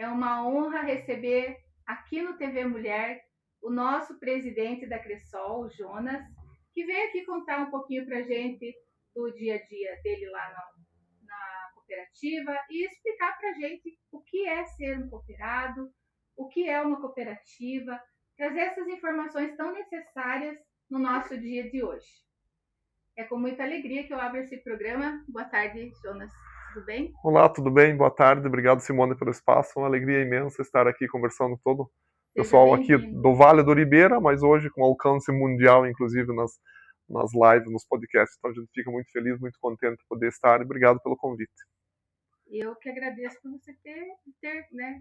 É uma honra receber aqui no TV Mulher o nosso presidente da Cressol, o Jonas, que veio aqui contar um pouquinho para a gente do dia a dia dele lá na cooperativa e explicar para a gente o que é ser um cooperado, o que é uma cooperativa, trazer essas informações tão necessárias no nosso dia de hoje. É com muita alegria que eu abro esse programa. Boa tarde, Jonas. Tudo bem? Olá, tudo bem? Boa tarde. Obrigado, Simone, pelo espaço. Uma alegria imensa estar aqui conversando com todo o pessoal aqui do Vale do Ribeira, mas hoje com alcance mundial, inclusive nas lives, nos podcasts. Então a gente fica muito feliz, muito contente de poder estar. Obrigado pelo convite. Eu que agradeço por você ter né,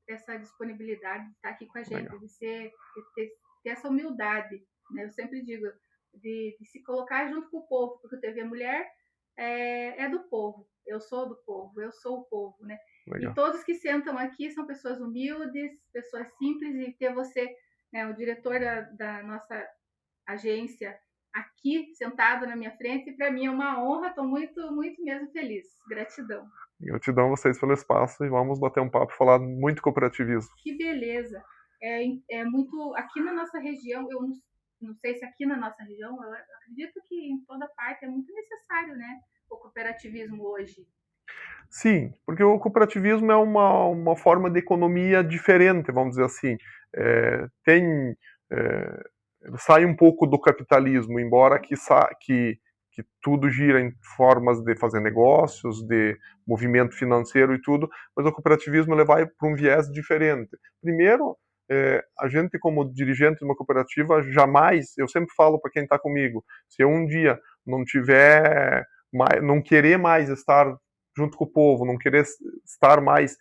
essa disponibilidade de estar aqui com a gente, legal, de ter essa humildade. Né? Eu sempre digo, de se colocar junto com o povo, porque o TV Mulher é do povo. Eu sou do povo, eu sou o povo, né? Legal. E todos que sentam aqui são pessoas humildes, pessoas simples, e ter você, né, o diretor da nossa agência aqui sentado na minha frente, para mim é uma honra, estou muito, muito mesmo feliz. Gratidão. Gratidão a vocês pelo espaço e vamos bater um papo, falar muito cooperativismo. Que beleza. É muito, aqui na nossa região, eu não sei se aqui na nossa região, eu acredito que em toda parte é muito necessário, né, o cooperativismo hoje. Sim, porque o cooperativismo é uma forma de economia diferente, vamos dizer assim. Sai um pouco do capitalismo, embora que tudo gira em formas de fazer negócios, de movimento financeiro e tudo, mas o cooperativismo ele vai para um viés diferente. Primeiro, a gente como dirigente de uma cooperativa, jamais, eu sempre falo para quem está comigo, se eu um dia não querer mais estar junto com o povo, não querer estar mais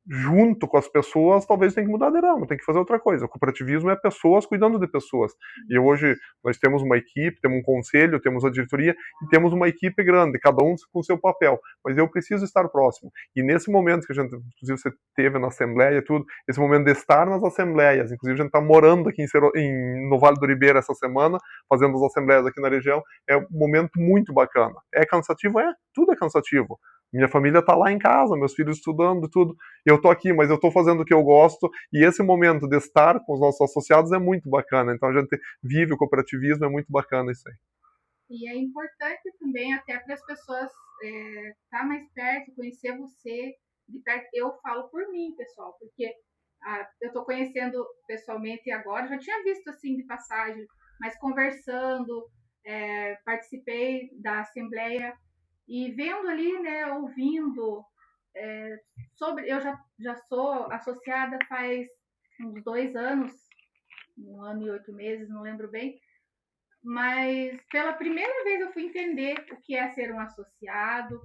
junto com as pessoas, talvez tenha que mudar de ramo, tem que fazer outra coisa. O cooperativismo é pessoas cuidando de pessoas. E hoje nós temos uma equipe, temos um conselho, temos a diretoria e temos uma equipe grande, cada um com o seu papel. Mas eu preciso estar próximo. E nesse momento que a gente, inclusive você teve na Assembleia e tudo, esse momento de estar nas Assembleias, inclusive a gente está morando aqui no Vale do Ribeira essa semana, fazendo as Assembleias aqui na região, é um momento muito bacana. É cansativo? Tudo é cansativo. Minha família está lá em casa, meus filhos estudando, tudo. Eu estou aqui, mas eu estou fazendo o que eu gosto. E esse momento de estar com os nossos associados é muito bacana. Então a gente vive o cooperativismo, é muito bacana isso aí. E é importante também até para as pessoas estar mais perto, conhecer você de perto. Eu falo por mim, pessoal, porque eu estou conhecendo pessoalmente agora. Já tinha visto assim de passagem, mas conversando, participei da Assembleia. E vendo ali, né, ouvindo eu já sou associada faz uns 2 anos, 1 ano e 8 meses, não lembro bem, mas pela primeira vez eu fui entender o que é ser um associado.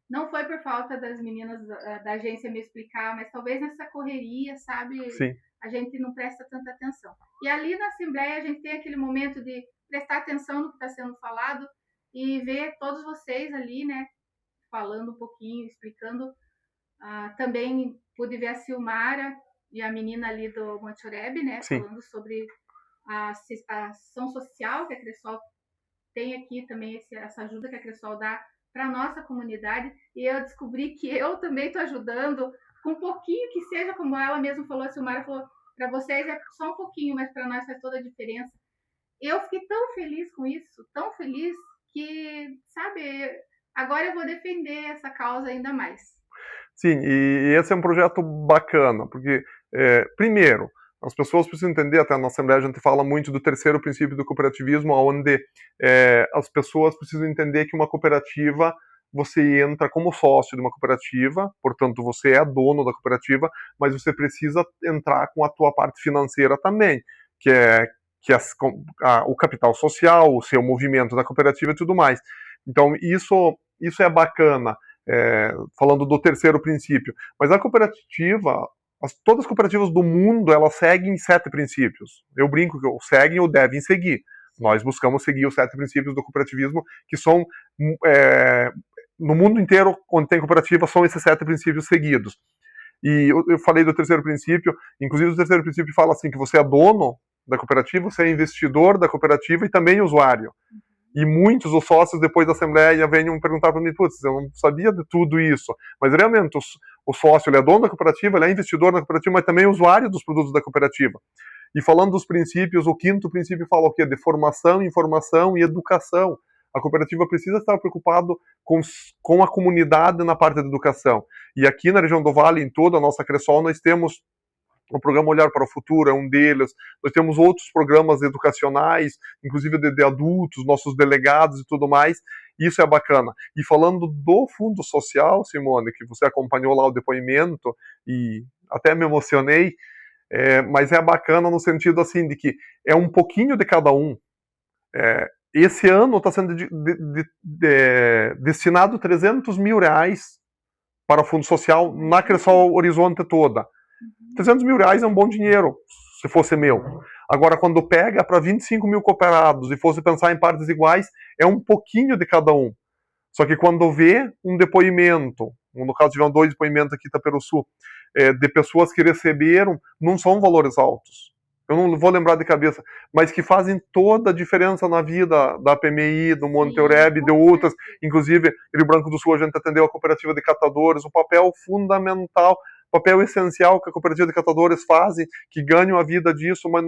Não foi por falta das meninas da agência me explicar, mas talvez nessa correria, sabe, sim, a gente não presta tanta atenção. E ali na Assembleia a gente tem aquele momento de prestar atenção no que está sendo falado e ver todos vocês ali, né, falando um pouquinho, explicando. Também pude ver a Silmara e a menina ali do Monte Oreb, né, sim, falando sobre a ação social que a Cressol tem aqui também, essa ajuda que a Cressol dá para a nossa comunidade. E eu descobri que eu também estou ajudando, com um pouquinho que seja, como ela mesma falou, a Silmara falou, para vocês é só um pouquinho, mas para nós faz toda a diferença. Eu fiquei tão feliz com isso, tão feliz, que, sabe, agora eu vou defender essa causa ainda mais. Sim, e esse é um projeto bacana, porque, primeiro, as pessoas precisam entender, até na Assembleia a gente fala muito do terceiro princípio do cooperativismo, onde as pessoas precisam entender que uma cooperativa, você entra como sócio de uma cooperativa, portanto você é dono da cooperativa, mas você precisa entrar com a tua parte financeira também, que é o capital social, o seu movimento da cooperativa e tudo mais. Então isso é bacana, falando do terceiro princípio. Mas a cooperativa, todas as cooperativas do mundo, elas seguem 7 princípios. Eu brinco que seguem ou devem seguir. Nós buscamos seguir os 7 princípios do cooperativismo, que são, no mundo inteiro, onde tem cooperativa, são esses 7 princípios seguidos. E eu falei do terceiro princípio, inclusive o terceiro princípio fala assim, que você é dono da cooperativa, você é investidor da cooperativa e também usuário. E muitos dos sócios, depois da Assembleia, venham perguntar para mim, putz, eu não sabia de tudo isso. Mas realmente, o sócio ele é dono da cooperativa, ele é investidor na cooperativa, mas também usuário dos produtos da cooperativa. E falando dos princípios, o quinto princípio fala o quê? De formação, informação e educação. A cooperativa precisa estar preocupado com a comunidade na parte da educação. E aqui na região do Vale, em toda a nossa Cressol, nós temos o programa Olhar para o Futuro, é um deles. Nós temos outros programas educacionais, inclusive de adultos, nossos delegados e tudo mais. Isso é bacana. E falando do Fundo Social, Simone, que você acompanhou lá o depoimento, e até me emocionei, mas é bacana no sentido assim de que é um pouquinho de cada um. Esse ano está sendo destinado 300 mil reais para o Fundo Social na Cressol Horizonte toda. 300 mil reais é um bom dinheiro, se fosse meu. Agora, quando pega para 25 mil cooperados e fosse pensar em partes iguais, é um pouquinho de cada um. Só que quando vê um depoimento, no caso tiveram 2 depoimentos aqui em Itaperuçu, de pessoas que receberam, não são valores altos. Eu não vou lembrar de cabeça, mas que fazem toda a diferença na vida da PMI, do Monte Eureb, de outras, inclusive Rio Branco do Sul, a gente atendeu a cooperativa de catadores, o papel fundamental, papel essencial que a cooperativa de catadores fazem, que ganham a vida disso, mas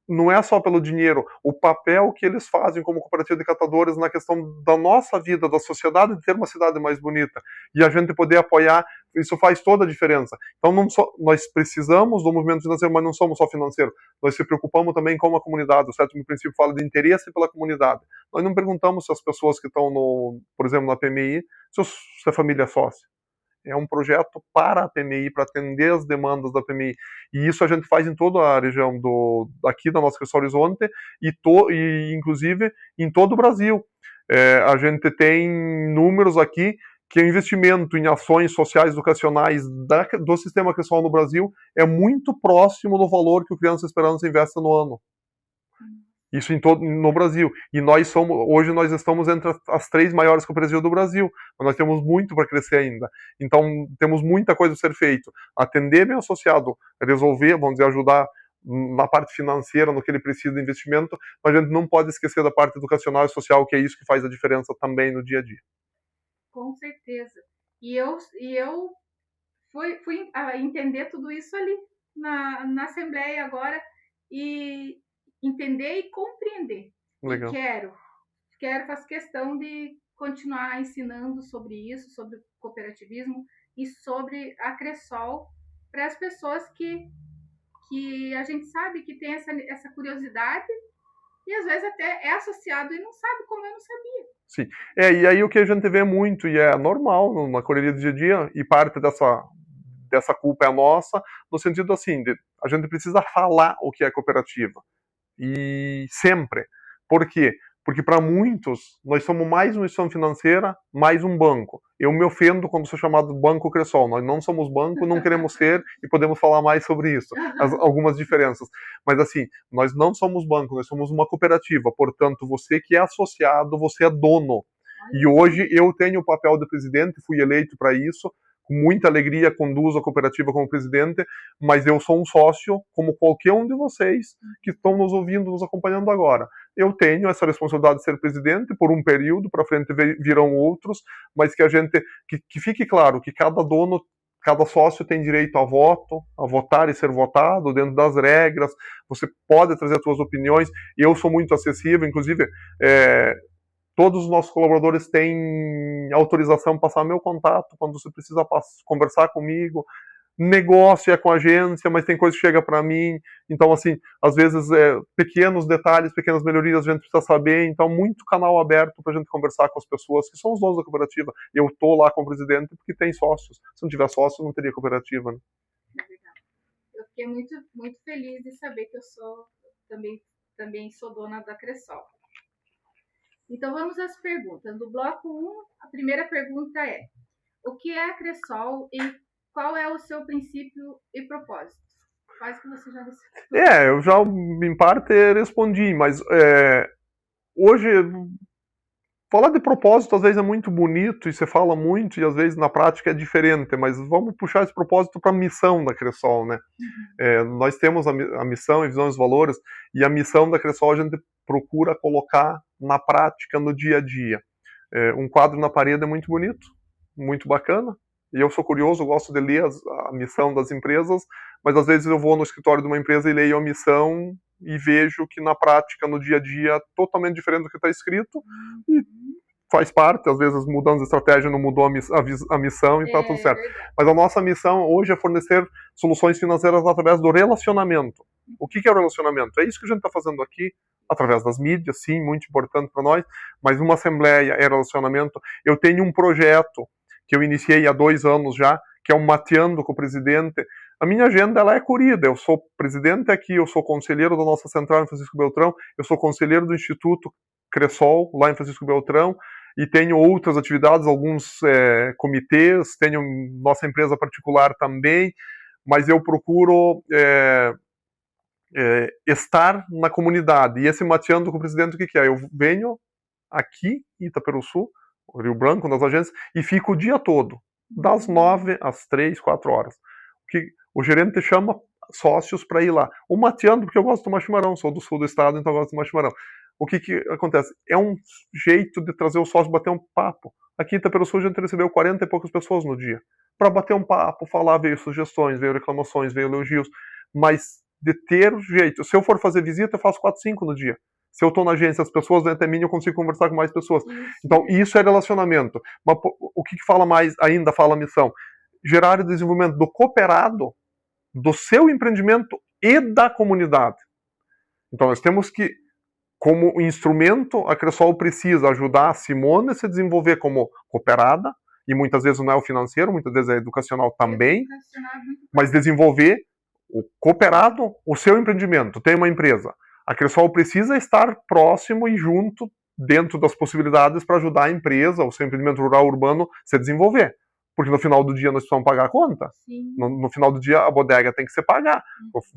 não é só pelo dinheiro, o papel que eles fazem como cooperativa de catadores na questão da nossa vida, da sociedade, de ter uma cidade mais bonita, e a gente poder apoiar, isso faz toda a diferença. Então nós precisamos do movimento financeiro, mas não somos só financeiro, nós se preocupamos também com a comunidade, o 7º princípio fala de interesse pela comunidade. Nós não perguntamos se as pessoas que estão, por exemplo, na PMI, se a família é sócia. É um projeto para a PMI, para atender as demandas da PMI. E isso a gente faz em toda a região aqui da nossa Cressol Horizonte e inclusive em todo o Brasil. A gente tem números aqui que o investimento em ações sociais educacionais do sistema Cressol no Brasil é muito próximo do valor que o Criança Esperança investe no ano. Isso no Brasil. E hoje nós estamos entre as 3 maiores cooperativas do Brasil, mas nós temos muito para crescer ainda. Então, temos muita coisa a ser feita. Atender bem o associado, resolver, vamos dizer, ajudar na parte financeira, no que ele precisa de investimento, mas a gente não pode esquecer da parte educacional e social, que é isso que faz a diferença também no dia a dia. Com certeza. E eu fui entender tudo isso ali na Assembleia agora, e entender e compreender. Legal. E faço questão de continuar ensinando sobre isso, sobre o cooperativismo e sobre a Cressol para as pessoas que a gente sabe que tem essa curiosidade e às vezes até é associado e não sabe, como eu não sabia. Sim. E aí o que a gente vê muito, e é normal na correria do dia a dia, e parte dessa culpa é nossa, no sentido assim, a gente precisa falar o que é cooperativa. E sempre. Por quê? Porque para muitos, nós somos mais uma instituição financeira, mais um banco. Eu me ofendo quando sou chamado Banco Cressol. Nós não somos banco, não queremos ser, e podemos falar mais sobre isso. Algumas diferenças. Mas assim, nós não somos banco, nós somos uma cooperativa. Portanto, você que é associado, você é dono. E hoje eu tenho o papel de presidente, fui eleito para isso, com muita alegria conduzo a cooperativa como presidente, mas eu sou um sócio, como qualquer um de vocês que estão nos ouvindo, nos acompanhando agora. Eu tenho essa responsabilidade de ser presidente por um período, para frente virão outros, mas que fique claro que cada dono, cada sócio tem direito a voto, a votar e ser votado dentro das regras, você pode trazer as suas opiniões, eu sou muito acessível, inclusive todos os nossos colaboradores têm autorização para passar meu contato quando você precisa conversar comigo. Negócio é com a agência, mas tem coisa que chega para mim. Então, assim, às vezes, pequenos detalhes, pequenas melhorias a gente precisa saber. Então, muito canal aberto para a gente conversar com as pessoas que são os donos da cooperativa. Eu estou lá como presidente porque tem sócios. Se não tiver sócio, não teria cooperativa, né? É verdade. Eu fiquei muito, muito feliz de saber que eu também sou dona da Cressol. Então, vamos às perguntas. Do bloco 1, a primeira pergunta é: o que é a Cressol e qual é o seu princípio e propósito? Quase que você já respondeu. Eu já, em parte, respondi, mas hoje, falar de propósito às vezes é muito bonito e você fala muito e às vezes na prática é diferente, mas vamos puxar esse propósito para a missão da Cressol, né? Nós temos a missão, a visão e os valores, e a missão da Cressol a gente procura colocar na prática, no dia a dia. Um quadro na parede é muito bonito, muito bacana, e eu sou curioso, gosto de ler a missão das empresas, mas às vezes eu vou no escritório de uma empresa e leio a missão e vejo que na prática, no dia a dia, é totalmente diferente do que está escrito, e faz parte, às vezes mudando a estratégia não mudou a missão e está tudo certo. Mas a nossa missão hoje é fornecer soluções financeiras através do relacionamento. O que é o relacionamento? É isso que a gente está fazendo aqui, através das mídias, sim, muito importante para nós, mas uma assembleia é relacionamento. Eu tenho um projeto que eu iniciei há 2 anos já, que é o Mateando com o Presidente. A minha agenda ela é corrida, eu sou presidente aqui, eu sou conselheiro da nossa central em Francisco Beltrão, eu sou conselheiro do Instituto Cressol, lá em Francisco Beltrão, e tenho outras atividades, alguns comitês, tenho nossa empresa particular também, mas eu procuro estar na comunidade. E esse Mateando com o Presidente, o que é? Eu venho aqui em Itaperuçu, Rio Branco, nas agências, e fico o dia todo, das 9 às 3, 4 horas. O gerente chama sócios para ir lá. O Mateando, porque eu gosto de tomar chimarrão, sou do sul do estado, então eu gosto de tomar chimarrão. O que acontece? É um jeito de trazer o sócio bater um papo. Aqui em Itaperuçu a gente recebeu 40 e poucas pessoas no dia. Para bater um papo, falar, veio sugestões, veio reclamações, veio elogios, mas de ter o jeito. Se eu for fazer visita, eu faço 4, 5 no dia. Se eu estou na agência, as pessoas vêm até mim, eu consigo conversar com mais pessoas. Então, isso é relacionamento. Mas o que fala mais ainda, fala a missão? Gerar o desenvolvimento do cooperado, do seu empreendimento e da comunidade. Então, nós temos que, como instrumento, a Cressol precisa ajudar a Simone a se desenvolver como cooperada, e muitas vezes não é o financeiro, muitas vezes é educacional também, mas desenvolver o cooperado, o seu empreendimento. Tem uma empresa. A Cressol precisa estar próximo e junto, dentro das possibilidades, para ajudar a empresa, o seu empreendimento rural urbano, a se desenvolver. Porque no final do dia nós precisamos pagar a conta. No final do dia a bodega tem que se pagar.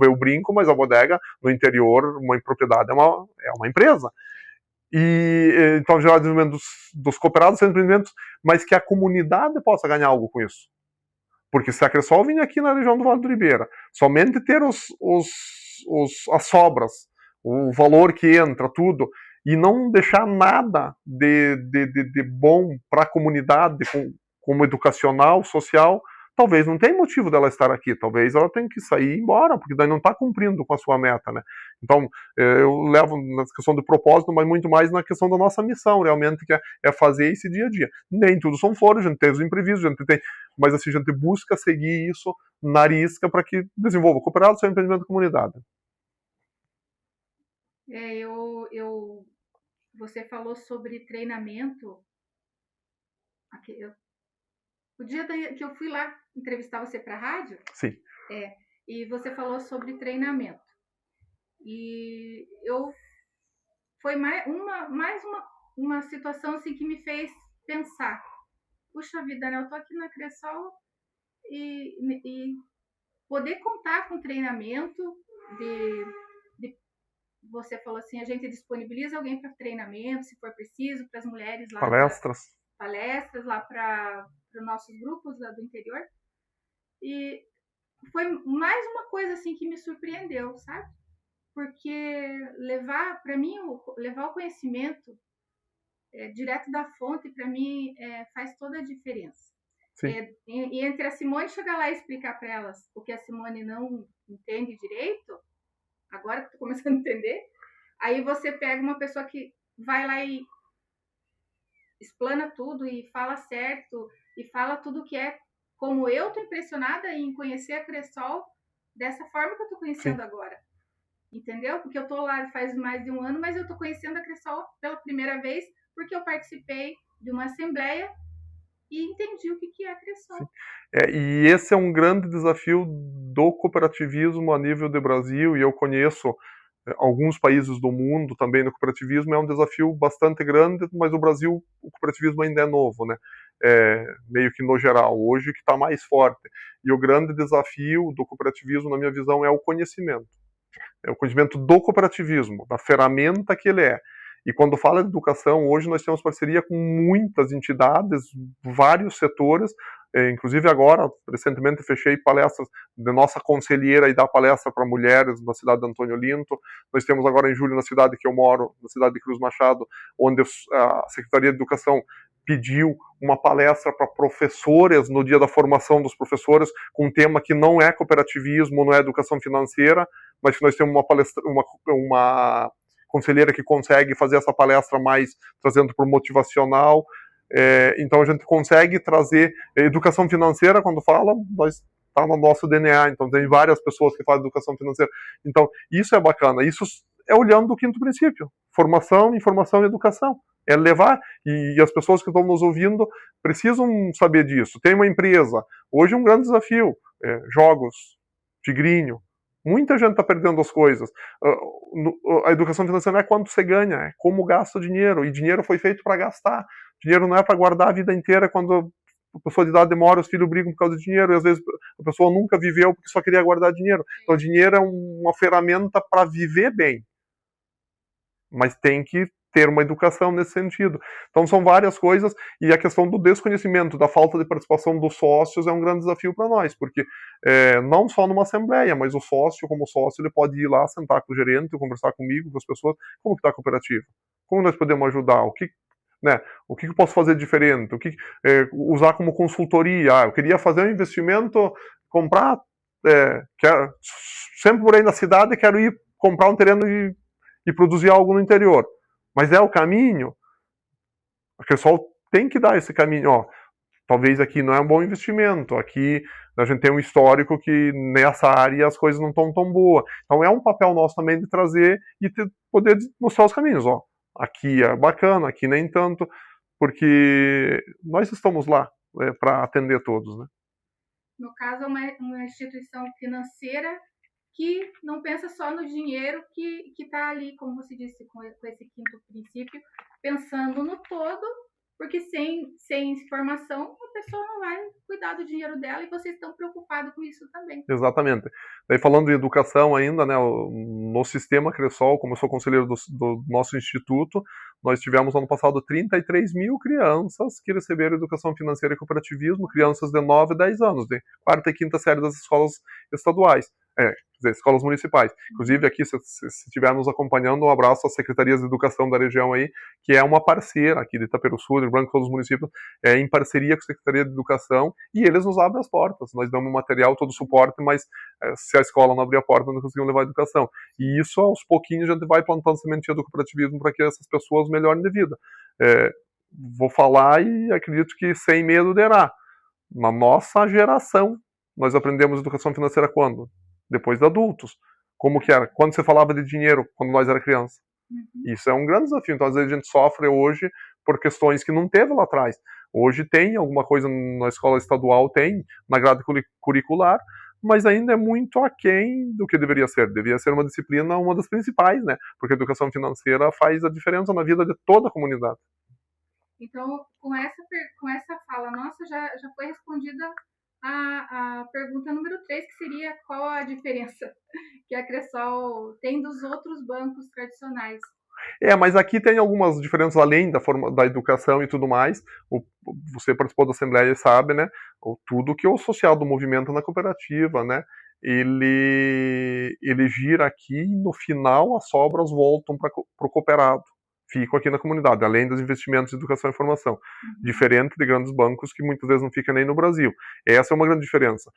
Eu brinco, mas a bodega no interior, uma propriedade é uma empresa. E então gerar o desenvolvimento dos cooperados, dos empreendimentos, mas que a comunidade possa ganhar algo com isso. Porque se a Cressol vir aqui na região do Vale do Ribeira, somente ter as sobras, o valor que entra, tudo, e não deixar nada de bom para a comunidade, como educacional, social, talvez não tenha motivo dela estar aqui, talvez ela tenha que sair e ir embora, porque daí não está cumprindo com a sua meta, né? Então, eu levo na questão do propósito, mas muito mais na questão da nossa missão, realmente, que é fazer esse dia a dia. Nem tudo são flores, a gente tem os imprevistos, a gente tem, mas assim, a gente busca seguir isso na risca para que desenvolva o cooperado, seu empreendimento da comunidade. Você falou sobre treinamento. O dia que eu fui lá entrevistar você para a rádio, sim, e você falou sobre treinamento. E foi mais uma situação assim que me fez pensar. Puxa vida, né? Eu tô aqui na Cressol e poder contar com treinamento você falou assim, a gente disponibiliza alguém para treinamento, se for preciso, para as mulheres lá. Palestras lá para os nossos grupos lá do interior. E foi mais uma coisa assim que me surpreendeu, sabe? Porque levar o conhecimento direto da fonte, para mim, faz toda a diferença. E entre a Simone chegar lá e explicar para elas o que a Simone não entende direito, agora que estou começando a entender, aí você pega uma pessoa que vai lá e explana tudo e fala certo, e fala tudo que é, como eu tô impressionada em conhecer a Cressol dessa forma que eu tô conhecendo agora. Entendeu? Porque eu tô lá faz mais de 1 ano, mas eu tô conhecendo a Cressol pela primeira vez, porque eu participei de uma assembleia e entendi o que é a Cressol. E esse é um grande desafio do cooperativismo a nível de Brasil, e eu conheço alguns países do mundo também no cooperativismo, é um desafio bastante grande, mas no Brasil o cooperativismo ainda é novo, né? Meio que no geral, hoje que está mais forte. E o grande desafio do cooperativismo, na minha visão, é o conhecimento. É o conhecimento do cooperativismo, da ferramenta que ele é. E quando fala de educação, hoje nós temos parceria com muitas entidades, vários setores, inclusive agora, recentemente fechei palestras de nossa conselheira e dar palestra para mulheres na cidade de Antônio Olinto. Nós temos agora em julho na cidade que eu moro, na cidade de Cruz Machado, onde a Secretaria de Educação pediu uma palestra para professores no dia da formação dos professores, com um tema que não é cooperativismo, não é educação financeira, mas que nós temos uma conselheira que consegue fazer essa palestra mais trazendo para o motivacional. Então a gente consegue trazer educação financeira, quando fala, nós está no nosso DNA, então tem várias pessoas que fazem educação financeira. Então isso é bacana, isso é olhando o quinto princípio, formação, informação e educação. É levar, e as pessoas que estão nos ouvindo precisam saber disso. Tem uma empresa, hoje é um grande desafio, jogos, tigrinho, muita gente está perdendo as coisas. A educação financeira não é quanto você ganha, é como gasta o dinheiro, e dinheiro foi feito para gastar. Dinheiro não é para guardar a vida inteira. Quando a pessoa de idade demora, os filhos brigam por causa de dinheiro, e às vezes a pessoa nunca viveu porque só queria guardar dinheiro. Então dinheiro é uma ferramenta para viver bem, mas tem que ter uma educação nesse sentido. Então são várias coisas, e a questão do desconhecimento, da falta de participação dos sócios é um grande desafio para nós, porque não só numa assembleia, mas o sócio, como sócio, ele pode ir lá, sentar com o gerente, conversar comigo, com as pessoas, como que está a cooperativa? Como nós podemos ajudar? O que eu posso fazer diferente? Usar como consultoria? Eu queria fazer um investimento, comprar, sempre morei na cidade, quero ir comprar um terreno e produzir algo no interior. Mas é o caminho? O pessoal tem que dar esse caminho. Ó, talvez aqui não é um bom investimento, aqui a gente tem um histórico que nessa área as coisas não estão tão boas. Então é um papel nosso também de trazer e poder mostrar os caminhos. Ó, aqui é bacana, aqui nem tanto, porque nós estamos lá para atender todos, né? No caso, é uma instituição financeira que não pensa só no dinheiro que está ali, como você disse, com esse quinto princípio, pensando no todo, porque sem informação a pessoa não vai cuidar do dinheiro dela, e vocês estão preocupados com isso também. Exatamente. Daí falando de educação ainda, né, no sistema Cressol, como eu sou conselheiro do nosso instituto, nós tivemos ano passado 33 mil crianças que receberam educação financeira e cooperativismo, crianças de 9 a 10 anos, de quarta e quinta série das escolas estaduais. Escolas municipais. Inclusive aqui, se estiver nos acompanhando, um abraço às secretarias de educação da região aí, que é uma parceira aqui de Itaperuçu, de Rio Branco, todos os municípios, em parceria com a Secretaria de Educação, e eles nos abrem as portas. Nós damos material, todo o suporte, mas se a escola não abrir a porta, não conseguimos levar a educação. E isso, aos pouquinhos, a gente vai plantando sementinha do cooperativismo para que essas pessoas melhorem de vida. Vou falar e acredito que sem medo derá. Na nossa geração, nós aprendemos educação financeira quando? Depois de adultos. Como que era? Quando você falava de dinheiro, quando nós era criança. Uhum. Isso é um grande desafio. Então, às vezes, a gente sofre hoje por questões que não teve lá atrás. Hoje tem alguma coisa na escola estadual, tem na grade curricular, mas ainda é muito aquém do que deveria ser. Deveria ser uma disciplina, uma das principais, né? Porque a educação financeira faz a diferença na vida de toda a comunidade. Então, com essa fala nossa, já foi respondida a pergunta número 3, que seria qual a diferença que a Cressol tem dos outros bancos tradicionais. Mas aqui tem algumas diferenças além da educação e tudo mais. Você participou da Assembleia e sabe, né? Tudo que é o social do movimento na cooperativa, né? Ele gira aqui e no final as sobras voltam para o cooperado. Ficam aqui na comunidade, além dos investimentos em educação e formação. Uhum. Diferente de grandes bancos que muitas vezes não ficam nem no Brasil. Essa é uma grande diferença.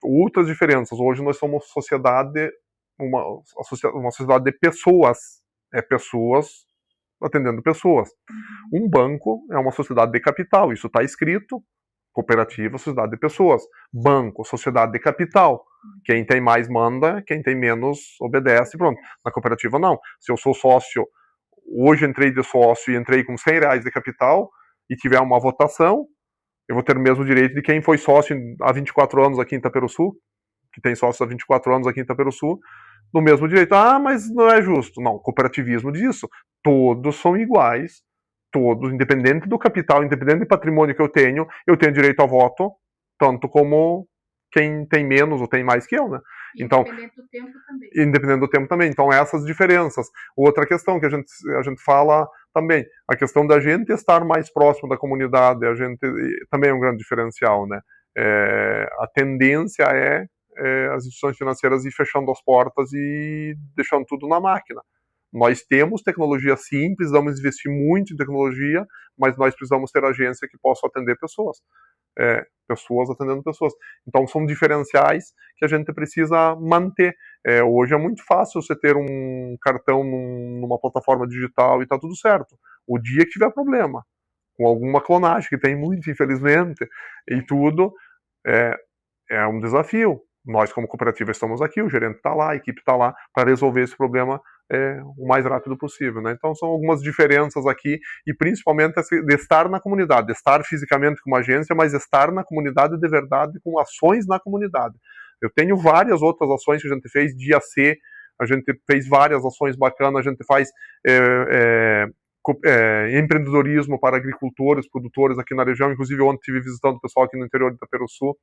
Outras diferenças. Hoje nós somos uma sociedade de pessoas. Pessoas atendendo pessoas. Um banco é uma sociedade de capital. Isso está escrito. Cooperativa, sociedade de pessoas. Banco, sociedade de capital. Quem tem mais manda, quem tem menos obedece. Pronto. Na cooperativa não. Se eu sou sócio, hoje entrei de sócio e entrei com R$100 de capital e tiver uma votação, eu vou ter o mesmo direito de quem foi sócio há 24 anos aqui em Itaperuçu, que tem sócio há 24 anos aqui em Itaperuçu, no mesmo direito. Mas não é justo. Não, cooperativismo diz isso. Todos são iguais, todos, independente do capital, independente do patrimônio que eu tenho direito ao voto, tanto como quem tem menos ou tem mais que eu, né? Então, independente do tempo também. Independente do tempo também. Então, essas diferenças. Outra questão que a gente fala também, a questão da gente estar mais próximo da comunidade, também é um grande diferencial, né? A tendência é as instituições financeiras ir fechando as portas e deixando tudo na máquina. Nós temos tecnologia sim, precisamos investir muito em tecnologia, mas nós precisamos ter agência que possa atender pessoas. Pessoas atendendo pessoas. Então são diferenciais que a gente precisa manter. Hoje é muito fácil você ter um cartão numa plataforma digital e tá tudo certo. O dia que tiver problema, com alguma clonagem, que tem muito, infelizmente, e tudo, é um desafio. Nós, como cooperativa, estamos aqui, o gerente está lá, a equipe está lá para resolver esse problema o mais rápido possível. Né? Então, são algumas diferenças aqui, e principalmente de estar na comunidade, de estar fisicamente com uma agência, mas estar na comunidade de verdade, com ações na comunidade. Eu tenho várias outras ações que a gente fez, dia C, a gente fez várias ações bacanas, a gente faz empreendedorismo para agricultores, produtores aqui na região, inclusive ontem estive visitando o pessoal aqui no interior de Itaperuçu.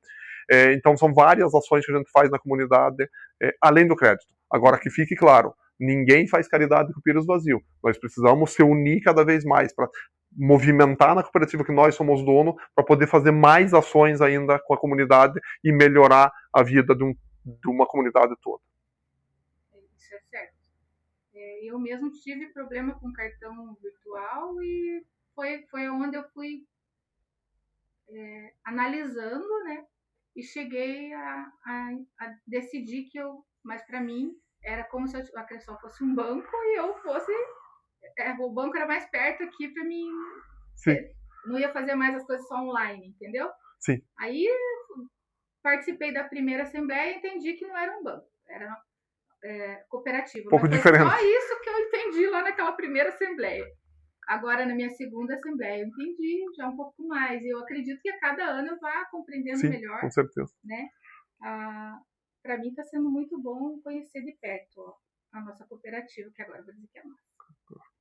Então são várias ações que a gente faz na comunidade, além do crédito. Agora que fique claro, ninguém faz caridade com o pires vazio. Nós precisamos se unir cada vez mais para movimentar na cooperativa que nós somos dono, para poder fazer mais ações ainda com a comunidade e melhorar a vida de uma comunidade toda. Isso é certo. Eu mesmo tive problema com cartão virtual e foi onde eu fui analisando, né? E cheguei a decidir que mas para mim era como se a Cressol fosse um banco e eu fosse, o banco era mais perto aqui para mim. Sim. Não ia fazer mais as coisas só online, entendeu? Sim. Aí participei da primeira assembleia e entendi que não era um banco, era cooperativa. Um pouco diferente. Só isso que eu entendi lá naquela primeira assembleia. Agora, na minha segunda assembleia, eu entendi já um pouco mais. Eu acredito que a cada ano eu vá compreendendo melhor. Com certeza. Né? Para mim está sendo muito bom conhecer de perto a nossa cooperativa, que agora eu vou dizer que é nossa.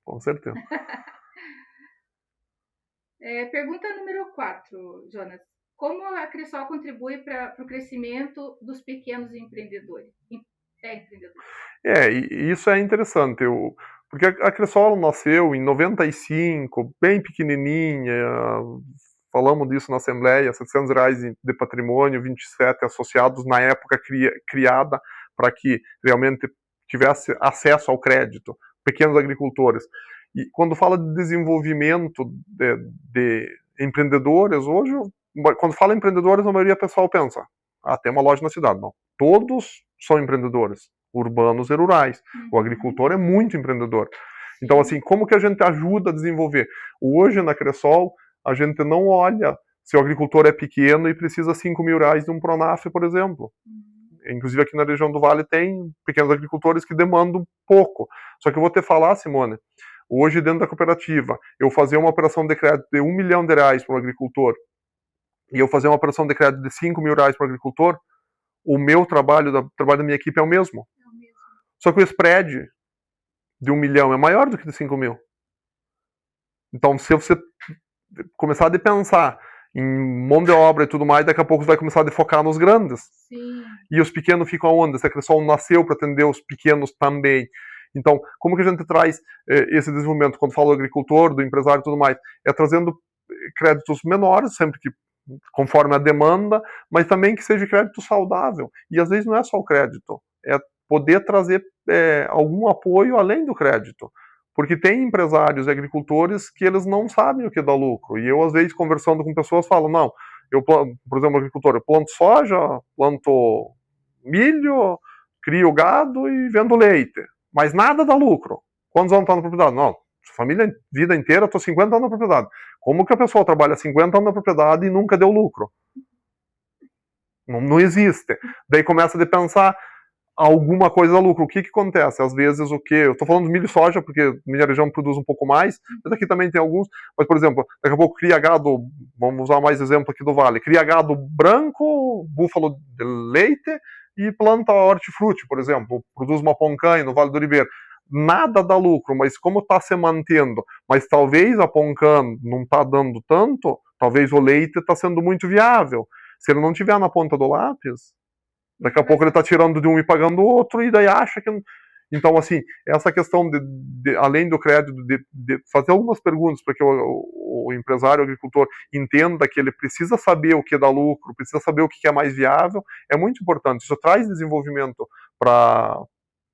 Com certeza. Pergunta número 4, Jonas. Como a Cressol contribui para o crescimento dos pequenos empreendedores? E isso é interessante. Porque a Cressol nasceu em 95, bem pequenininha, falamos disso na Assembleia, R$700 de patrimônio, 27 associados, na época criada para que realmente tivesse acesso ao crédito, pequenos agricultores. E quando fala de desenvolvimento de empreendedores, hoje, quando fala em empreendedores, a maioria do pessoal pensa, tem uma loja na cidade. Não, todos são empreendedores, urbanos e rurais. O agricultor é muito empreendedor. Então, assim, como que a gente ajuda a desenvolver? Hoje, na Cressol, a gente não olha se o agricultor é pequeno e precisa R$5.000 de um Pronaf, por exemplo. Inclusive, aqui na região do Vale tem pequenos agricultores que demandam pouco. Só que eu vou te falar, Simone, hoje, dentro da cooperativa, eu fazer uma operação de crédito de R$1 milhão para um agricultor e eu fazer uma operação de crédito de R$5.000 para o agricultor, o meu trabalho, o trabalho da minha equipe é o mesmo. Só que o spread de R$1 milhão é maior do que de 5 mil. Então, se você começar a pensar em mão de obra e tudo mais, daqui a pouco você vai começar a focar nos grandes. Sim. E os pequenos ficam onde? A Cressol nasceu para atender os pequenos também. Então, como que a gente traz esse desenvolvimento? Quando fala do agricultor, do empresário e tudo mais, é trazendo créditos menores, sempre que conforme a demanda, mas também que seja crédito saudável. E às vezes não é só o crédito, é poder trazer algum apoio além do crédito. Porque tem empresários e agricultores que eles não sabem o que dá lucro. E eu, às vezes, conversando com pessoas, falo, não, eu, por exemplo, agricultor, eu planto soja, planto milho, crio gado e vendo leite. Mas nada dá lucro. Quantos anos está na propriedade? Não, família, vida inteira, estou 50 anos na propriedade. Como que a pessoa trabalha 50 anos na propriedade e nunca deu lucro? Não existe. Daí começa a pensar alguma coisa dá lucro. O que acontece? Às vezes o que? Eu estou falando de milho e soja, porque minha região produz um pouco mais, mas aqui também tem alguns. Mas, por exemplo, daqui a pouco cria gado, vamos usar mais exemplo aqui do Vale, cria gado branco, búfalo de leite e planta hortifruti, por exemplo, produz uma poncanha no Vale do Ribeiro. Nada dá lucro, mas como está se mantendo? Mas talvez a poncan não está dando tanto, talvez o leite está sendo muito viável. Se ele não tiver na ponta do lápis, daqui a pouco ele está tirando de um e pagando o outro, e daí acha que... Então, assim, essa questão além do crédito, de fazer algumas perguntas para que o empresário, o agricultor, entenda que ele precisa saber o que dá lucro, precisa saber o que é mais viável, é muito importante. Isso traz desenvolvimento para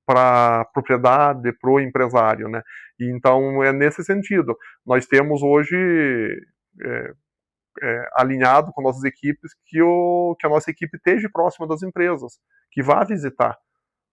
para a propriedade, para o empresário, né? E então é nesse sentido. Nós temos hoje alinhado com nossas equipes que a nossa equipe esteja próxima das empresas, que vá visitar.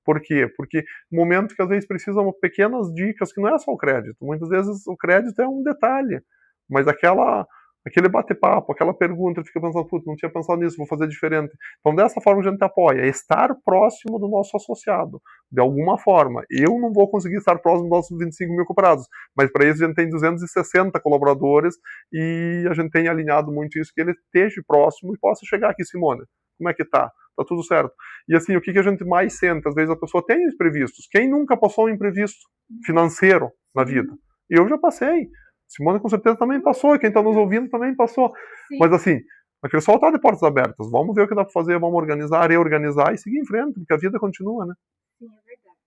Por quê? Porque no momento que às vezes precisam de pequenas dicas, que não é só o crédito. Muitas vezes o crédito é um detalhe, mas aquele bate-papo, aquela pergunta, fica pensando, putz, não tinha pensado nisso, vou fazer diferente. Então dessa forma a gente apoia, é estar próximo do nosso associado, de alguma forma. Eu não vou conseguir estar próximo dos nossos 25 mil cooperados, mas para isso a gente tem 260 colaboradores e a gente tem alinhado muito isso, que ele esteja próximo e possa chegar aqui, Simone, como é que tá? Tá tudo certo. E assim, o que a gente mais sente? Às vezes a pessoa tem imprevistos. Quem nunca passou um imprevisto financeiro na vida? Eu já passei. Simone com certeza também passou, e quem está nos ouvindo também passou. Sim. Mas assim, a Cressol está de portas abertas. Vamos ver o que dá para fazer, vamos organizar, reorganizar e seguir em frente, porque a vida continua, né? Sim, é verdade.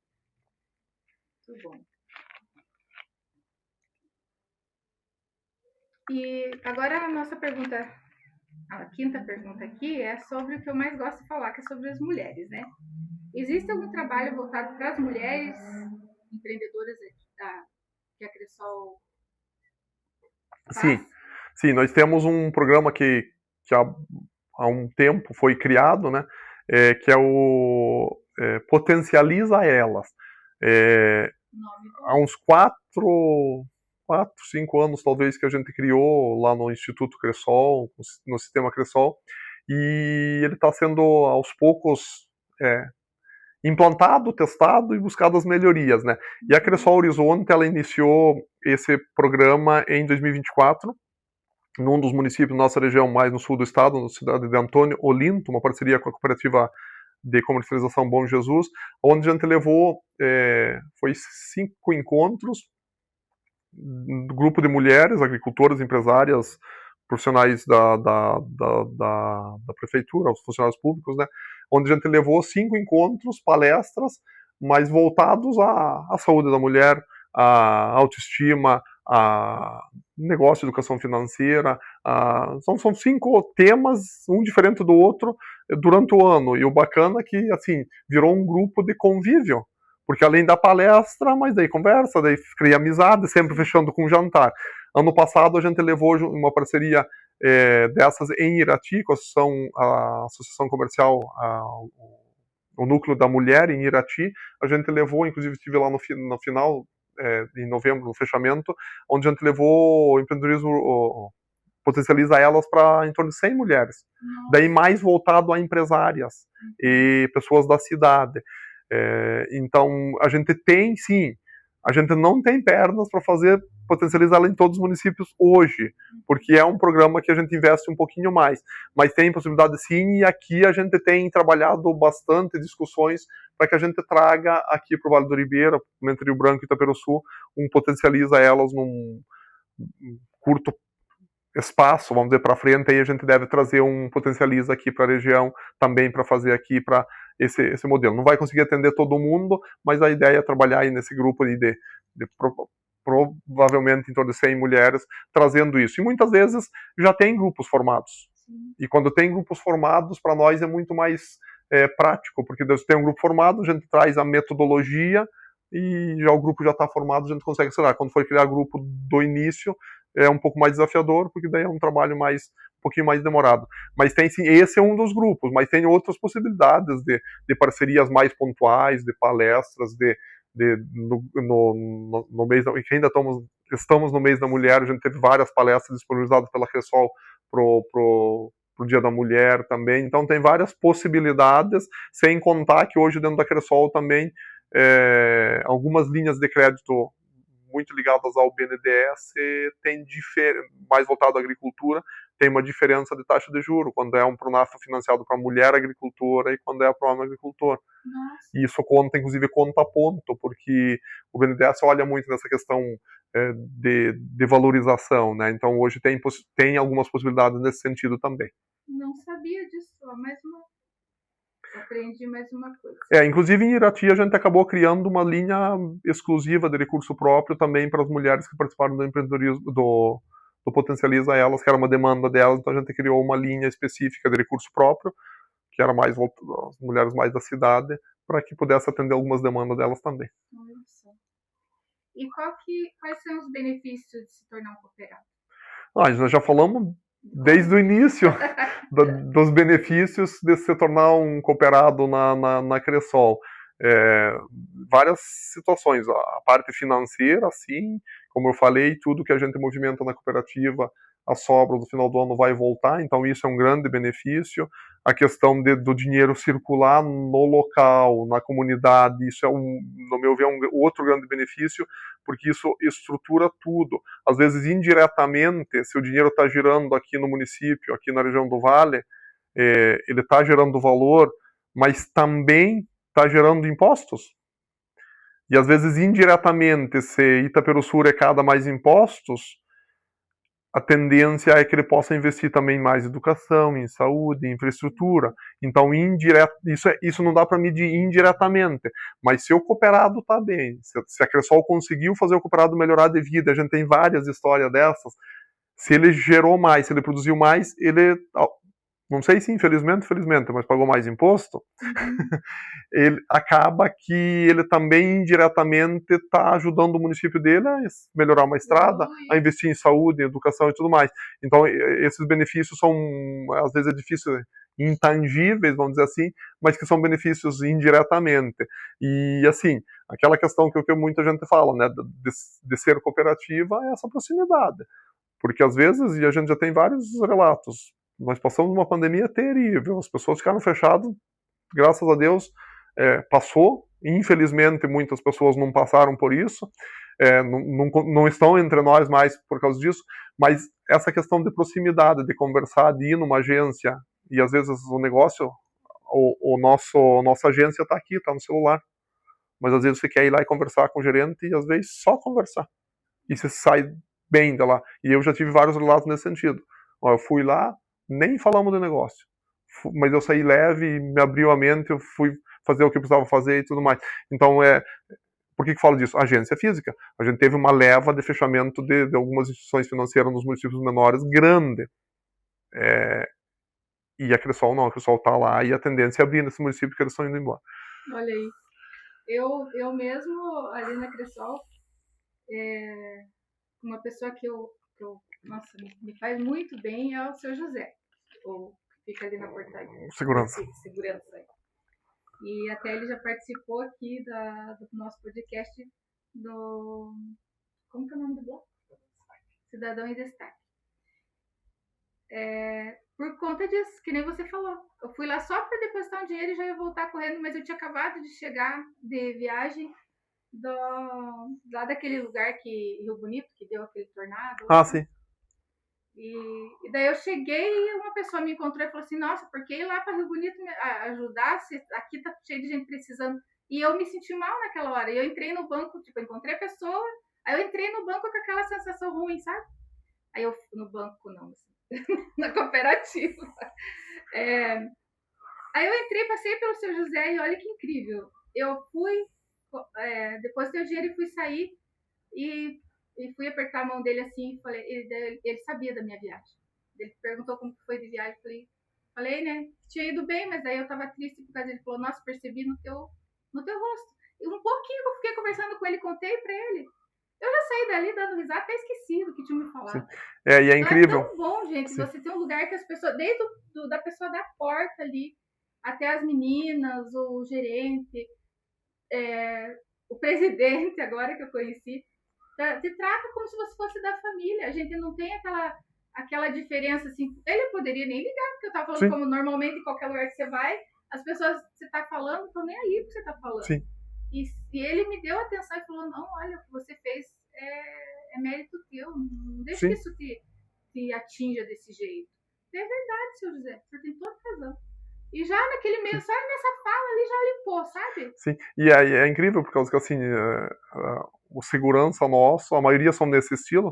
Muito bom. E agora a nossa pergunta, a quinta pergunta aqui é sobre o que eu mais gosto de falar, que é sobre as mulheres, né? Existe algum trabalho voltado para as mulheres empreendedoras que a Cressol faz? Sim, nós temos um programa que há um tempo foi criado, né? Que é o Potencializa Elas. Há uns 4, 5 anos, talvez, que a gente criou lá no Instituto Cressol, no Sistema Cressol, e ele está sendo, aos poucos, implantado, testado e buscado as melhorias, né? E a Cressol Horizonte, ela iniciou esse programa em 2024, num dos municípios da nossa região, mais no sul do estado, na cidade de Antônio Olinto, uma parceria com a cooperativa de comercialização Bom Jesus, onde a gente levou, foi 5 encontros, grupo de mulheres, agricultoras, empresárias, profissionais da prefeitura, os funcionários públicos, né, onde a gente levou 5 encontros, palestras, mas voltados à saúde da mulher, à autoestima, a negócio, educação financeira, são 5 temas, um diferente do outro, durante o ano, e o bacana é que, assim, virou um grupo de convívio, porque além da palestra, mas daí conversa, daí cria amizade, sempre fechando com jantar. Ano passado a gente levou uma parceria dessas em Irati, com a Associação Comercial, o Núcleo da Mulher em Irati. A gente levou, inclusive estive lá no final, em novembro, no fechamento, onde a gente levou o empreendedorismo, potencializa elas para em torno de 100 mulheres. Nossa. Daí mais voltado a empresárias e pessoas da cidade. Então, a gente tem, sim, a gente não tem pernas para fazer potencializar ela em todos os municípios hoje, porque é um programa que a gente investe um pouquinho mais, mas tem possibilidade sim, e aqui a gente tem trabalhado bastante discussões para que a gente traga aqui para o Vale do Ribeira, entre Rio Branco e Itaperuçu, potencializa elas num curto espaço, vamos dizer, para frente, aí a gente deve trazer um potencializa aqui para a região também para fazer aqui para esse modelo. Não vai conseguir atender todo mundo, mas a ideia é trabalhar aí nesse grupo aí de provavelmente em torno de 100 mulheres, trazendo isso. E muitas vezes já tem grupos formados. Sim. E quando tem grupos formados, para nós é muito mais prático, porque se tem um grupo formado, a gente traz a metodologia e já o grupo já está formado, a gente consegue acelerar. Quando for criar grupo do início, é um pouco mais desafiador, porque daí é um trabalho um pouquinho mais demorado. Mas tem sim, esse é um dos grupos, mas tem outras possibilidades de parcerias mais pontuais, de palestras, no mês, que ainda estamos no mês da mulher, a gente teve várias palestras disponibilizadas pela Cressol pro Dia da Mulher também, então tem várias possibilidades, sem contar que hoje dentro da Cressol também algumas linhas de crédito muito ligadas ao BNDES tem mais voltado à agricultura, tem uma diferença de taxa de juro, quando é um Pronaf financiado para mulher agricultora e quando é para homem agricultor. Nossa. E isso conta, inclusive, conta a ponto, porque o BNDES olha muito nessa questão de valorização, né? Então hoje tem algumas possibilidades nesse sentido também. Não sabia disso, aprendi mais uma coisa. Inclusive em Irati a gente acabou criando uma linha exclusiva de recurso próprio também para as mulheres que participaram do empreendedorismo, do Potencializa Elas, que era uma demanda delas, então a gente criou uma linha específica de recurso próprio, que era mais as mulheres mais da cidade, para que pudesse atender algumas demandas delas também. E quais são os benefícios de se tornar um cooperado? Nós já falamos desde o início dos benefícios de se tornar um cooperado na Cressol. Várias situações, a parte financeira, sim, como eu falei, tudo que a gente movimenta na cooperativa, a sobra do final do ano vai voltar, então isso é um grande benefício. A questão do dinheiro circular no local, na comunidade, isso é, no meu ver, um outro grande benefício, porque isso estrutura tudo. Às vezes, indiretamente, se o dinheiro está girando aqui no município, aqui na região do Vale, ele está gerando valor, mas também está gerando impostos. E às vezes, indiretamente, se Itaperussu arrecada mais impostos, a tendência é que ele possa investir também mais em educação, em saúde, em infraestrutura. Então, isso não dá para medir indiretamente. Mas se o cooperado está bem, se a Cressol conseguiu fazer o cooperado melhorar de vida, a gente tem várias histórias dessas, se ele gerou mais, se ele produziu mais, ele, não sei se infelizmente, mas pagou mais imposto, ele acaba que ele também indiretamente está ajudando o município dele a melhorar uma estrada, a investir em saúde, em educação e tudo mais. Então, esses benefícios são, às vezes é difícil, intangíveis, vamos dizer assim, mas que são benefícios indiretamente. E, assim, aquela questão que muita gente fala, né, de ser cooperativa é essa proximidade. Porque, às vezes, e a gente já tem vários relatos, nós passamos uma pandemia terrível, as pessoas ficaram fechadas, graças a Deus, passou. Infelizmente, muitas pessoas não passaram por isso, não estão entre nós mais por causa disso, mas essa questão de proximidade, de conversar, de ir numa agência, e às vezes o negócio, nossa agência está aqui, está no celular, mas às vezes você quer ir lá e conversar com o gerente, e às vezes só conversar, e você sai bem de lá. E eu já tive vários relatos nesse sentido. Eu fui lá, nem falamos de negócio, mas eu saí leve, me abriu a mente, eu fui fazer o que eu precisava fazer e tudo mais. Então, por que eu falo disso? Agência física. A gente teve uma leva de fechamento de algumas instituições financeiras nos municípios menores grande. E a Cressol não, a Cressol está lá e a tendência é abrir nesse município que eles estão indo embora. Olha aí. Eu mesmo, ali na Cressol, uma pessoa que eu nossa, me faz muito bem é o seu José, ou fica ali na portaria. Segurança. E até ele já participou aqui do nosso podcast como que é o nome do bloco? Cidadão em Destaque. Por conta disso, que nem você falou. Eu fui lá só para depositar um dinheiro e já ia voltar correndo, mas eu tinha acabado de chegar de viagem lá daquele lugar Rio Bonito, que deu aquele tornado. Sim. E daí eu cheguei e uma pessoa me encontrou e falou assim, nossa, por que ir lá para Rio Bonito me ajudar? Se aqui tá cheio de gente precisando. E eu me senti mal naquela hora. E eu entrei no banco, encontrei a pessoa, aí eu entrei no banco com aquela sensação ruim, sabe? Aí eu no banco, não, assim, na cooperativa. Aí eu entrei, passei pelo seu José e olha que incrível. Eu fui, depositei o dinheiro e fui sair e fui apertar a mão dele assim, falei, ele sabia da minha viagem. Ele perguntou como foi de viagem, falei, né, tinha ido bem, mas daí eu tava triste por causa dele. Falou, nossa, percebi no teu rosto. E um pouquinho que eu fiquei conversando com ele, contei pra ele. Eu já saí dali dando risada, até esqueci do que tinha me falado. E é incrível. É tão bom, gente, Sim. Você tem um lugar que as pessoas, desde da pessoa da porta ali, até as meninas, o gerente, o presidente agora que eu conheci, te trata como se você fosse da família. A gente não tem aquela diferença assim. Ele poderia nem ligar, porque eu tava falando Sim. como normalmente em qualquer lugar que você vai, as pessoas que você tá falando estão nem aí pro que você tá falando. Sim. E ele me deu atenção e falou, não, olha, o que você fez é mérito teu, não deixa Sim. que isso te atinja desse jeito. É verdade, seu José, o senhor tem toda razão. E já naquele meio, só nessa fala ali já limpou, sabe? Sim, e é incrível, por causa que assim, o segurança nosso, a maioria são nesse estilo,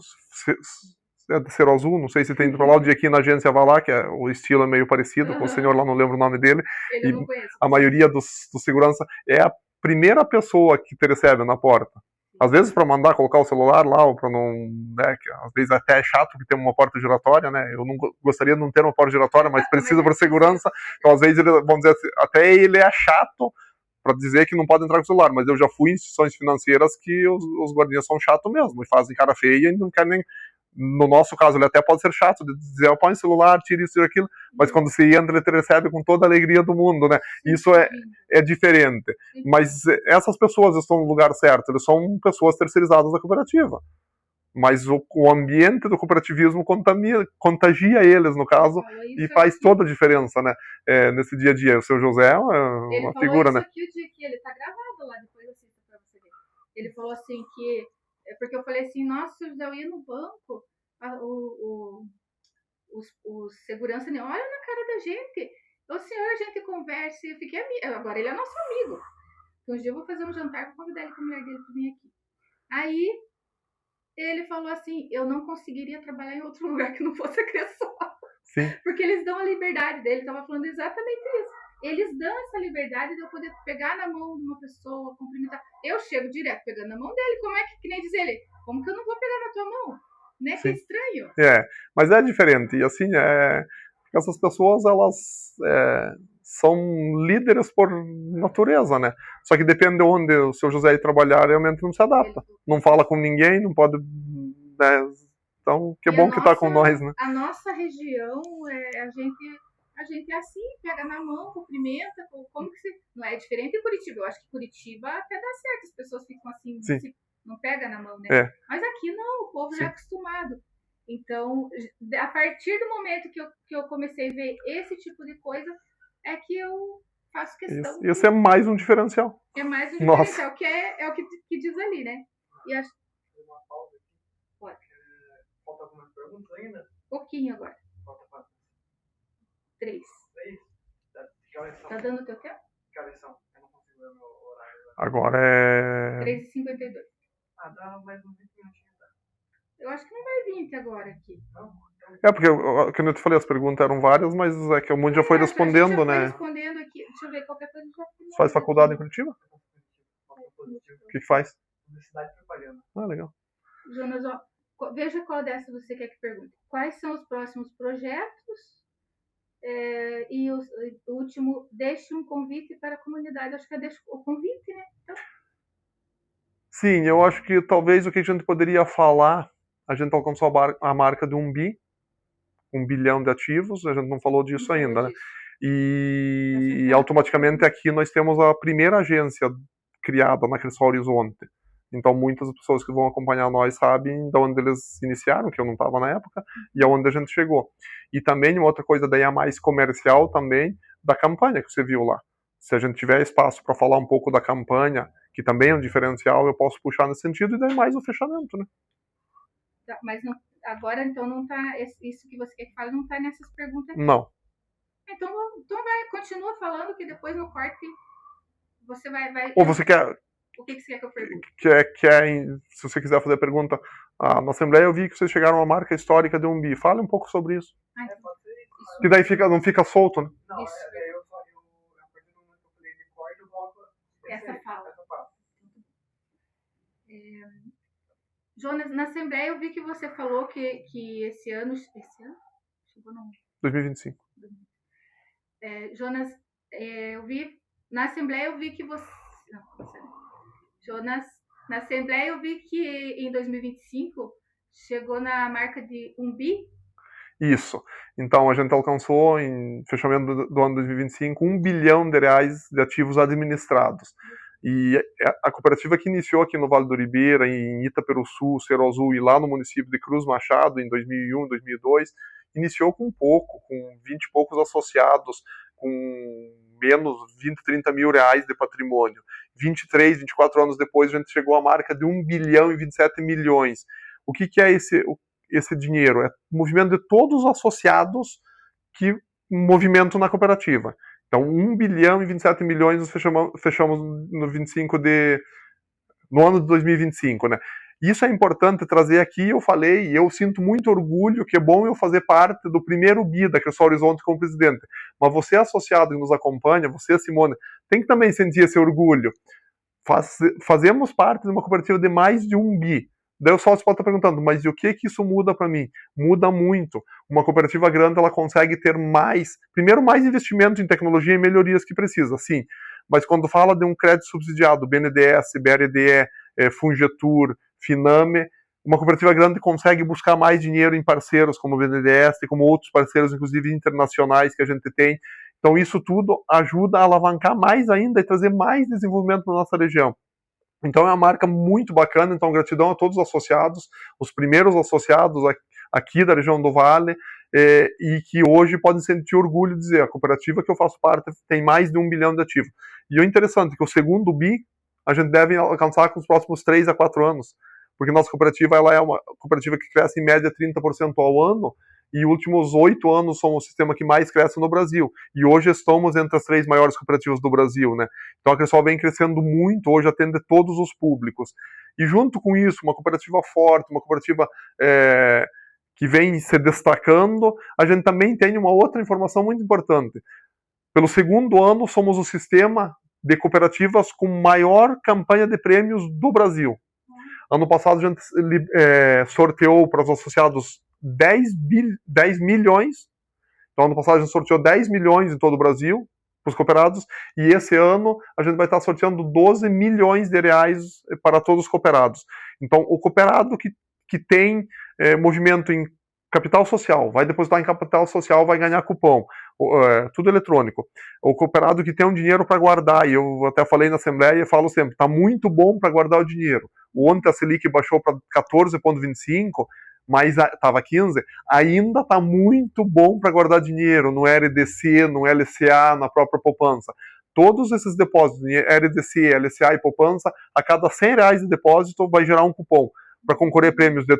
é de Cerro Azul, não sei se tem para lá, o dia aqui na agência vai lá, que o estilo é meio parecido, com o senhor lá, não lembro o nome dele, ele e não conhece. A maioria dos segurança é a primeira pessoa que te recebe na porta. Às vezes para mandar colocar o celular lá, ou para não, né, que às vezes até é chato que tem uma porta giratória, né, eu não gostaria de não ter uma porta giratória, mas precisa para segurança, então às vezes, vamos dizer assim, até ele é chato para dizer que não pode entrar com o celular, mas eu já fui em instituições financeiras que os guardinhas são chatos mesmo, e fazem cara feia e não querem nem... No nosso caso, ele até pode ser chato, de dizer, põe o celular, tira isso e aquilo, mas quando você entra, ele te recebe com toda a alegria do mundo, né? Isso é diferente. Mas essas pessoas estão no lugar certo, eles são pessoas terceirizadas da cooperativa. Mas o ambiente do cooperativismo contagia eles, no caso, e faz toda a diferença, né? Nesse dia a dia. O seu José é uma figura, né? Ele falou isso aqui o dia que ele tá gravado lá, depois assim, pra você ver. Ele falou assim que... Porque eu falei assim, nossa, José, eu ia no banco, os segurança, olha na cara da gente. O senhor, a gente conversa, eu fiquei amiga. Agora ele é nosso amigo. Então, um dia eu vou fazer um jantar, vou convidar ele com a mulher dele pra vir aqui. Aí, ele falou assim, eu não conseguiria trabalhar em outro lugar que não fosse a Cressol. Sim. Porque eles dão a liberdade dele, estava falando exatamente isso. Eles dão essa liberdade de eu poder pegar na mão de uma pessoa, cumprimentar. Eu chego direto pegando na mão dele, como é que nem diz ele, como que eu não vou pegar na tua mão? Né? Que estranho. Mas é diferente, e assim, essas pessoas, elas são líderes por natureza, né? Só que depende de onde o seu José ir trabalhar, realmente não se adapta. Não fala com ninguém, não pode... Né? Então, que bom que tá com nós, né? A nossa região, a gente é assim, pega na mão, cumprimenta, como que se... Não é diferente de Curitiba, eu acho que Curitiba até dá certo, as pessoas ficam assim, não pega na mão, né? Mas aqui não, o povo já é acostumado. Então, a partir do momento que eu comecei a ver esse tipo de coisa, é que eu faço questão. Isso é mais um diferencial. É mais um diferencial, que é o que diz ali, né? E acho... Pode. Falta algumas perguntas ainda? Pouquinho agora. Falta quantas? 3. 3? Tá dando o teu tempo? Que horas são? Eu não consigo ver o meu horário. Agora é... 3h52. Dá mais uns 20 minutinhos. Eu acho que não vai 20 agora aqui. Não? Porque, como eu te falei, as perguntas eram várias, mas é que o mundo já foi respondendo, já né? Respondendo aqui. Deixa eu ver, qualquer coisa já foi. Você faz faculdade em Curitiba? O que faz? Universidade de Propaganda. Legal. Jonas, veja qual dessas você quer que pergunte. Quais são os próximos projetos? E o último, deixe um convite para a comunidade. Acho que é o convite, né? Então... Sim, eu acho que talvez o que a gente poderia falar, a gente alcançou a marca de 1 bilhão de ativos, a gente não falou disso ainda, né? E automaticamente aqui nós temos a primeira agência criada na Cressol Horizonte. Então muitas pessoas que vão acompanhar nós sabem de onde eles iniciaram, que eu não estava na época, e aonde a gente chegou. E também uma outra coisa daí a mais comercial também, da campanha que você viu lá. Se a gente tiver espaço para falar um pouco da campanha, que também é um diferencial, eu posso puxar nesse sentido e daí mais o fechamento, né? Mas não, agora então não tá, isso que você quer que fale não tá nessas perguntas aqui. Não. Então continua falando que depois no corte você vai... Ou você quer... O que você quer que eu pergunte? Se você quiser fazer a pergunta, na Assembleia eu vi que vocês chegaram a uma marca histórica de 1 bi. Fale um pouco sobre isso. Que daí não fica solto, né? Não, isso. Eu a partir do momento que eu falei de corte, eu volto essa fala. Jonas, na Assembleia eu vi que você falou que esse ano... Chegou não. 2025. Jonas, eu vi... Na Assembleia eu vi que você... Não, Jonas, na Assembleia eu vi que em 2025 chegou na marca de 1 bi. Isso. Então a gente alcançou, em fechamento do ano 2025, 1 bilhão de reais de ativos administrados. E a cooperativa que iniciou aqui no Vale do Ribeira, em Itaperuçu, Cerro Azul e lá no município de Cruz Machado, em 2001, 2002, iniciou com pouco, com 20 e poucos associados, com menos 20, 30 mil reais de patrimônio. 23, 24 anos depois, a gente chegou à marca de 1 bilhão e 27 milhões. O que é esse dinheiro? É o movimento de todos os associados que movimentam na cooperativa. Então, 1 bilhão e 27 milhões nós fechamos no ano de 2025, né? Isso é importante trazer aqui, eu falei, e eu sinto muito orgulho, que é bom eu fazer parte do primeiro BI da Cressol Horizonte como presidente. Mas você associado que nos acompanha, você, Simone, tem que também sentir esse orgulho. Fazemos parte de uma cooperativa de mais de 1 bi. Daí o sócio pode estar perguntando, mas e o que isso muda para mim? Muda muito. Uma cooperativa grande, ela consegue ter mais investimento em tecnologia e melhorias que precisa, sim. mas quando fala de um crédito subsidiado, BNDES, BRDE, Fungetur, Finame, uma cooperativa grande consegue buscar mais dinheiro em parceiros como o BNDES, como outros parceiros, inclusive internacionais que a gente tem. Então isso tudo ajuda a alavancar mais ainda e trazer mais desenvolvimento na nossa região. Então é uma marca muito bacana, então gratidão a todos os associados, os primeiros associados aqui da região do Vale, e que hoje podem sentir orgulho de dizer, a cooperativa que eu faço parte tem mais de 1 bilhão de ativos. E o interessante é que o segundo bi a gente deve alcançar com os próximos 3 a 4 anos, porque nossa cooperativa ela é uma cooperativa que cresce em média 30% ao ano, e os últimos 8 anos somos o sistema que mais cresce no Brasil. E hoje estamos entre as 3 maiores cooperativas do Brasil, né? Então a Cressol vem crescendo muito, hoje atende todos os públicos. E junto com isso, uma cooperativa forte, uma cooperativa que vem se destacando, a gente também tem uma outra informação muito importante. Pelo segundo ano, somos o sistema de cooperativas com maior campanha de prêmios do Brasil. Ano passado a gente sorteou para os associados 10 milhões. Então, ano passado a gente sorteou 10 milhões em todo o Brasil para os cooperados, e esse ano a gente vai estar sorteando 12 milhões de reais para todos os cooperados. Então, o cooperado que tem movimento em capital social, vai depositar em capital social, vai ganhar cupom, tudo eletrônico. O cooperado que tem um dinheiro para guardar, e eu até falei na Assembleia e falo sempre, está muito bom para guardar o dinheiro. Ontem a Selic baixou para 14,25, mas estava 15, ainda está muito bom para guardar dinheiro no RDC, no LCA, na própria poupança. Todos esses depósitos em RDC, LCA e poupança, a cada R$100 de depósito vai gerar um cupom para concorrer a prêmios de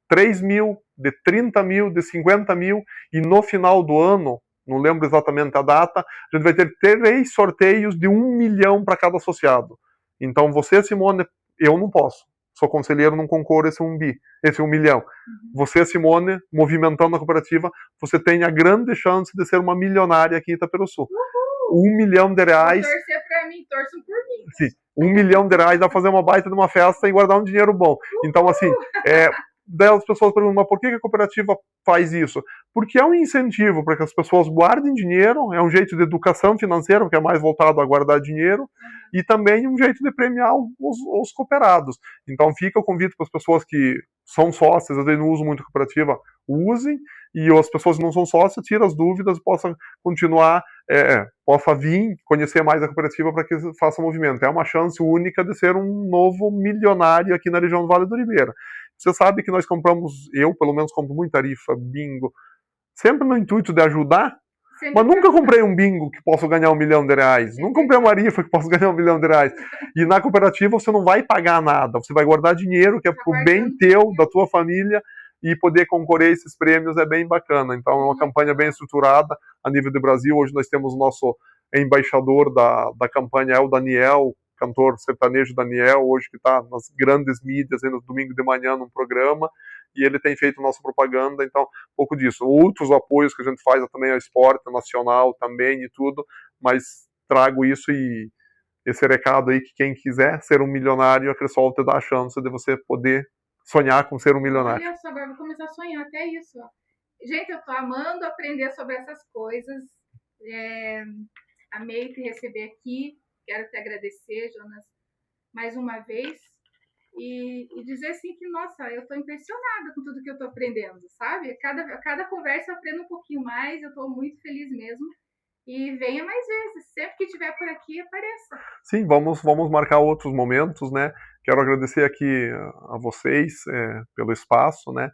3 mil, de 30 mil, de 50 mil, e no final do ano, não lembro exatamente a data, a gente vai ter 3 sorteios de 1 milhão para cada associado. Então você, Simone, eu não posso. Sou conselheiro, não concorro esse 1 milhão. Você, Simone, movimentando a cooperativa, você tem a grande chance de ser uma milionária aqui em Itaperuçu. 1 milhão de reais. Torcer pra mim, torçam por mim. Sim, 1 milhão de reais dá pra fazer uma baita de uma festa e guardar um dinheiro bom. Então, assim, daí as pessoas perguntam, mas por que a cooperativa faz isso? Porque é um incentivo para que as pessoas guardem dinheiro, é um jeito de educação financeira, que é mais voltado a guardar dinheiro, e também um jeito de premiar os cooperados. Então fica o convite para as pessoas que são sócias, às vezes não usam muito a cooperativa, usem, e as pessoas que não são sócias, tirem as dúvidas, possam continuar, possa vir conhecer mais a cooperativa para que faça movimento. É uma chance única de ser um novo milionário aqui na região do Vale do Ribeira. Você sabe que nós compramos, eu pelo menos compro muita rifa, bingo, sempre no intuito de ajudar, mas nunca comprei um bingo que posso ganhar 1 milhão de reais, nunca comprei uma rifa que posso ganhar 1 milhão de reais. E na cooperativa você não vai pagar nada, você vai guardar dinheiro que é pro bem teu, da tua família, e poder concorrer a esses prêmios é bem bacana. Então é uma campanha bem estruturada a nível do Brasil. Hoje nós temos o nosso embaixador da campanha, é o Daniel, cantor sertanejo Daniel, hoje que está nas grandes mídias, aí no domingo de manhã num programa, e ele tem feito nossa propaganda, então, um pouco disso. Outros apoios que a gente faz também ao esporte nacional também e tudo, mas trago isso e esse recado aí que quem quiser ser um milionário, a Cressol te dá a chance de você poder sonhar com ser um milionário. Olha só, agora vou começar a sonhar até isso. Ó. Gente, eu tô amando aprender sobre essas coisas. Amei te receber aqui. Quero te agradecer, Jonas, mais uma vez. E dizer assim que, nossa, eu tô impressionada com tudo que eu tô aprendendo, sabe? Cada conversa eu aprendo um pouquinho mais, eu tô muito feliz mesmo. E venha mais vezes, sempre que estiver por aqui, apareça. Sim, vamos marcar outros momentos, né? Quero agradecer aqui a vocês pelo espaço, né?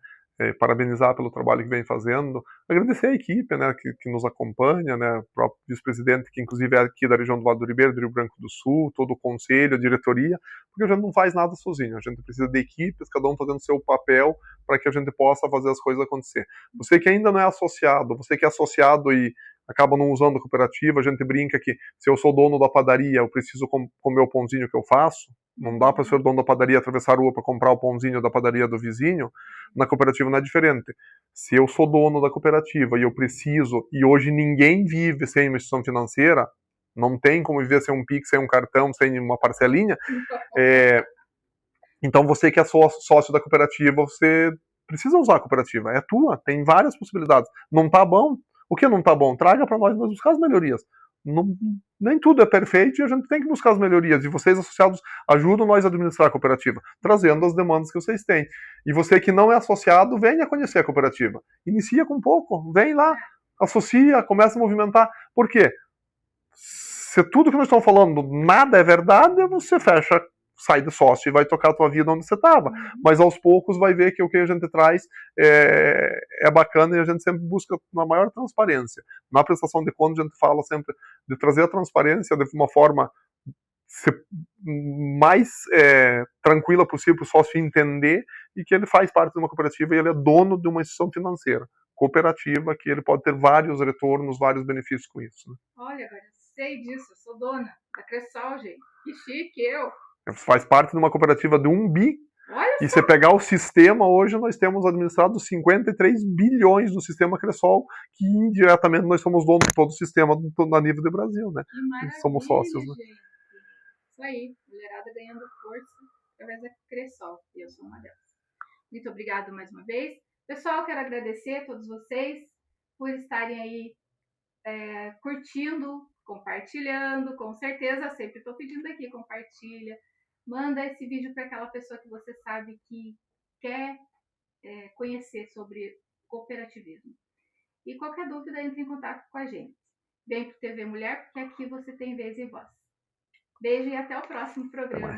Parabenizar pelo trabalho que vem fazendo, agradecer a equipe, né, que nos acompanha, né, o próprio vice-presidente, que inclusive é aqui da região do Vale do Ribeira, do Rio Branco do Sul, todo o conselho, a diretoria, porque a gente não faz nada sozinho, a gente precisa de equipes, cada um fazendo seu papel para que a gente possa fazer as coisas acontecer. Você que ainda não é associado, você que é associado e acaba não usando a cooperativa, a gente brinca que se eu sou dono da padaria, eu preciso comer o pãozinho que eu faço, não dá para ser dono da padaria atravessar a rua para comprar o pãozinho da padaria do vizinho. Na cooperativa não é diferente. Se eu sou dono da cooperativa e eu preciso, e hoje ninguém vive sem uma instituição financeira, não tem como viver sem um Pix, sem um cartão, sem uma parcelinha, então você que é sócio da cooperativa, você precisa usar a cooperativa, é tua, tem várias possibilidades. Não tá bom? O que não tá bom? Traga para nós buscar as melhorias. Nem tudo é perfeito e a gente tem que buscar as melhorias. E vocês, associados, ajudam nós a administrar a cooperativa, trazendo as demandas que vocês têm. E você que não é associado, venha conhecer a cooperativa. Inicia com pouco, vem lá, associa, começa a movimentar. Por quê? Se tudo que nós estamos falando nada é verdade, você fecha, sai de sócio e vai tocar a tua vida onde você estava. Mas aos poucos vai ver que o que a gente traz é bacana e a gente sempre busca na maior transparência. Na prestação de contas a gente fala sempre de trazer a transparência de uma forma mais tranquila possível para o sócio entender e que ele faz parte de uma cooperativa e ele é dono de uma instituição financeira cooperativa, que ele pode ter vários retornos, vários benefícios com isso. Né? Olha, agora sei disso, eu sou dona da Cressol, gente. Que chique, eu. Você faz parte de uma cooperativa de 1 bi. Olha e você pegar o sistema, hoje nós temos administrado 53 bilhões do sistema Cressol, que indiretamente nós somos donos de todo o sistema a nível do Brasil, né? Que maravilha, somos sócios, né? gente. Isso aí, mulherada ganhando força através da Cressol, e eu sou uma delas. Muito obrigada mais uma vez. Pessoal, quero agradecer a todos vocês por estarem aí curtindo, compartilhando, com certeza, sempre estou pedindo aqui, compartilha, manda esse vídeo para aquela pessoa que você sabe que quer conhecer sobre cooperativismo. E qualquer dúvida, entre em contato com a gente. Vem pro TV Mulher, porque aqui você tem vez e voz. Beijo e até o próximo programa.